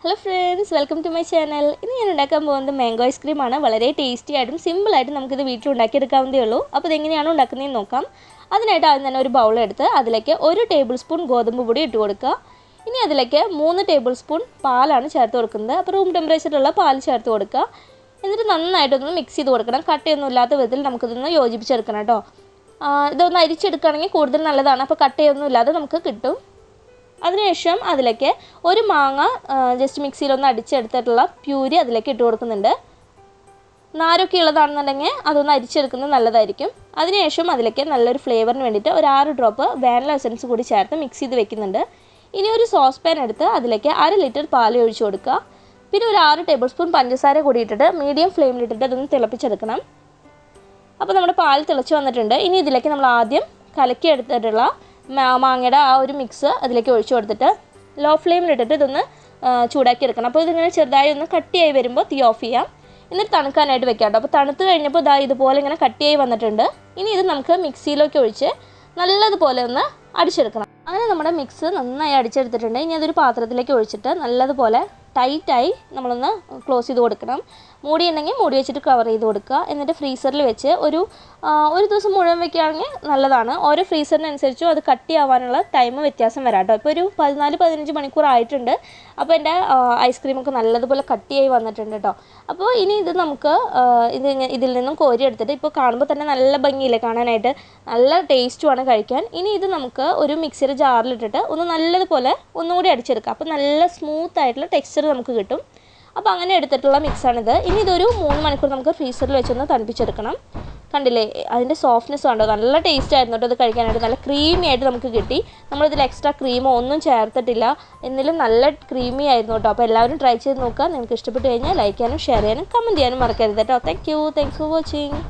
Hello friends, welcome to my channel. ഇന്ന് ഞാൻ ഉണ്ടാക്കാൻ പോകുന്നത് മാംഗോ ഐസ്ക്രീം ആണ്. വളരെ ടേസ്റ്റി ആയിട്ടും സിമ്പിൾ ആയിട്ടും നമുക്ക് ഇത് വീട്ടിൽ ഉണ്ടാക്കി എടുക്കാവുന്നതേ ഉള്ളൂ. അപ്പോൾ ഇത് എങ്ങനെയാണ് ഉണ്ടാക്കുന്നതെന്ന് നോക്കാം. അതിനായിട്ട് ആദ്യം തന്നെ ഒരു ബൗൾ എടുത്ത് അതിലേക്ക് 1 ടേബിൾ സ്പൂൺ ഗോതമ്പ് പൊടി ഇട്ട് കൊടുക്കുക. ഇനി അതിലേക്ക് 3 ടേബിൾ സ്പൂൺ പാലാണ് ചേർത്ത് കൊടുക്കുന്നത്. അപ്പോൾ റൂം ടെമ്പറേച്ചറിലുള്ള പാൽ ചേർത്ത് കൊടുക്കുക. എന്നിട്ട് നന്നായിട്ടൊന്ന് മിക്സ് ചെയ്ത് കൊടുക്കണം. കട്ടയൊന്നും ഇല്ലാത്ത വിധത്തിൽ നമുക്കിതൊന്ന് യോജിപ്പിച്ചെടുക്കണം കേട്ടോ. ഇതൊന്ന് അരിച്ചെടുക്കുകയാണെങ്കിൽ കൂടുതൽ നല്ലതാണ്. അപ്പോൾ കട്ടയൊന്നും ഇല്ലാതെ നമുക്ക് കിട്ടും. അതിനുശേഷം അതിലേക്ക് ഒരു മാങ്ങ ജസ്റ്റ് മിക്സിയിലൊന്ന് അടിച്ചെടുത്തിട്ടുള്ള പ്യൂരി അതിലേക്ക് ഇട്ട് കൊടുക്കുന്നുണ്ട്. നാരൊക്കെ ഉള്ളതാണെന്നുണ്ടെങ്കിൽ അതൊന്ന് അരിച്ചെടുക്കുന്നത് നല്ലതായിരിക്കും. അതിനുശേഷം അതിലേക്ക് നല്ലൊരു ഫ്ലേവറിന് വേണ്ടിയിട്ട് ഒരു 6 ഡ്രോപ്പ് വാനില എസൻസ് കൂടി ചേർത്ത് മിക്സ് ചെയ്ത് വെക്കുന്നുണ്ട്. ഇനി ഒരു സോസ് പാൻ എടുത്ത് അതിലേക്ക് 1/2 ലിറ്റർ പാൽ ഒഴിച്ച് കൊടുക്കുക. പിന്നെ ഒരു 6 ടേബിൾ സ്പൂൺ പഞ്ചസാര കൂടി ഇട്ടിട്ട് മീഡിയം ഫ്ലെയിമിലിട്ടിട്ട് അതൊന്ന് തിളപ്പിച്ചെടുക്കണം. അപ്പോൾ നമ്മുടെ പാൽ തിളച്ച് വന്നിട്ടുണ്ട്. ഇനി ഇതിലേക്ക് നമ്മൾ ആദ്യം കലക്കി എടുത്തിട്ടുള്ള മാങ്ങയുടെ ആ ഒരു മിക്സ് അതിലേക്ക് ഒഴിച്ചു കൊടുത്തിട്ട് ലോ ഫ്ലെയിമിലിട്ടിട്ട് ഇതൊന്ന് ചൂടാക്കി എടുക്കണം. അപ്പോൾ ഇതിങ്ങനെ ചെറുതായി ഒന്ന് കട്ടിയായി വരുമ്പോൾ തീ ഓഫ് ചെയ്യാം. എന്നിട്ട് തണുക്കാനായിട്ട് വെക്കാം കേട്ടോ. അപ്പോൾ തണുത്ത് കഴിഞ്ഞപ്പോൾ ഇതുപോലെ ഇങ്ങനെ കട്ടിയായി വന്നിട്ടുണ്ട്. ഇനി ഇത് നമുക്ക് മിക്സിയിലേക്ക് ഒഴിച്ച് നല്ലതുപോലെ ഒന്ന് അടിച്ചെടുക്കണം. അങ്ങനെ നമ്മുടെ മിക്സ് നന്നായി അടിച്ചെടുത്തിട്ടുണ്ട്. ഇനി അതൊരു പാത്രത്തിലേക്ക് ഒഴിച്ചിട്ട് നല്ലതുപോലെ ടൈറ്റായി നമ്മളൊന്ന് ക്ലോസ് ചെയ്ത് കൊടുക്കണം. മൂടി ഉണ്ടെങ്കിൽ മൂടി വെച്ചിട്ട് കവർ ചെയ്ത് കൊടുക്കുക. എന്നിട്ട് ഫ്രീസറിൽ വെച്ച് ഒരു ദിവസം മുഴുവൻ വെക്കുകയാണെങ്കിൽ നല്ലതാണ്. ഓരോ ഫ്രീസറിനനുസരിച്ചും അത് കട്ടിയാവാനുള്ള ടൈം വ്യത്യാസം വരാം കേട്ടോ. ഇപ്പോൾ ഒരു 14-15 മണിക്കൂർ ആയിട്ടുണ്ട്. അപ്പോൾ എൻ്റെ ഐസ്ക്രീമൊക്കെ നല്ലതുപോലെ കട്ടിയായി വന്നിട്ടുണ്ട് കേട്ടോ. അപ്പോൾ ഇനി ഇത് നമുക്ക് ഇതിൽ നിന്നും കോരിയെടുത്തിട്ട് ഇപ്പോൾ കാണുമ്പോൾ തന്നെ നല്ല ഭംഗിയില്ലേ കാണാനായിട്ട്, നല്ല ടേസ്റ്റുമാണ് കഴിക്കാൻ. ഇനി ഇത് നമുക്ക് ഒരു മിക്സിയുടെ ജാറിലിട്ടിട്ട് ഒന്ന് നല്ലതുപോലെ ഒന്നുകൂടി അടിച്ചെടുക്കാം. അപ്പോൾ നല്ല സ്മൂത്ത് ആയിട്ടുള്ള ടെക്സ്ചർ നമുക്ക് കിട്ടും. അപ്പോൾ അങ്ങനെ എടുത്തിട്ടുള്ള മിക്സാണിത്. ഇനി ഇതൊരു 3 മണിക്കൂർ നമുക്ക് ഫ്രീസറിൽ വെച്ചൊന്ന് തണുപ്പിച്ചെടുക്കണം. കണ്ടില്ലേ അതിൻ്റെ സോഫ്റ്റ്നെസ് കണ്ടോ, നല്ല ടേസ്റ്റ് ആയിരുന്നു കേട്ടോ ഇത് കഴിക്കാനായിട്ട്. നല്ല ക്രീമി ആയിട്ട് നമുക്ക് കിട്ടി. നമ്മളിതിൽ എക്സ്ട്രാ ക്രീമോ ഒന്നും ചേർത്തിട്ടില്ല, എന്നാലും നല്ല ക്രീമി ആയിരുന്നു കേട്ടോ. അപ്പോൾ എല്ലാവരും ട്രൈ ചെയ്ത് നോക്കുക. നിങ്ങൾക്ക് ഇഷ്ടപ്പെട്ട് കഴിഞ്ഞാൽ ലൈക്ക് ചെയ്യാനും ഷെയർ ചെയ്യാനും കമൻറ്റ് ചെയ്യാനും മറക്കരുത് കേട്ടോ. Thanks for watching.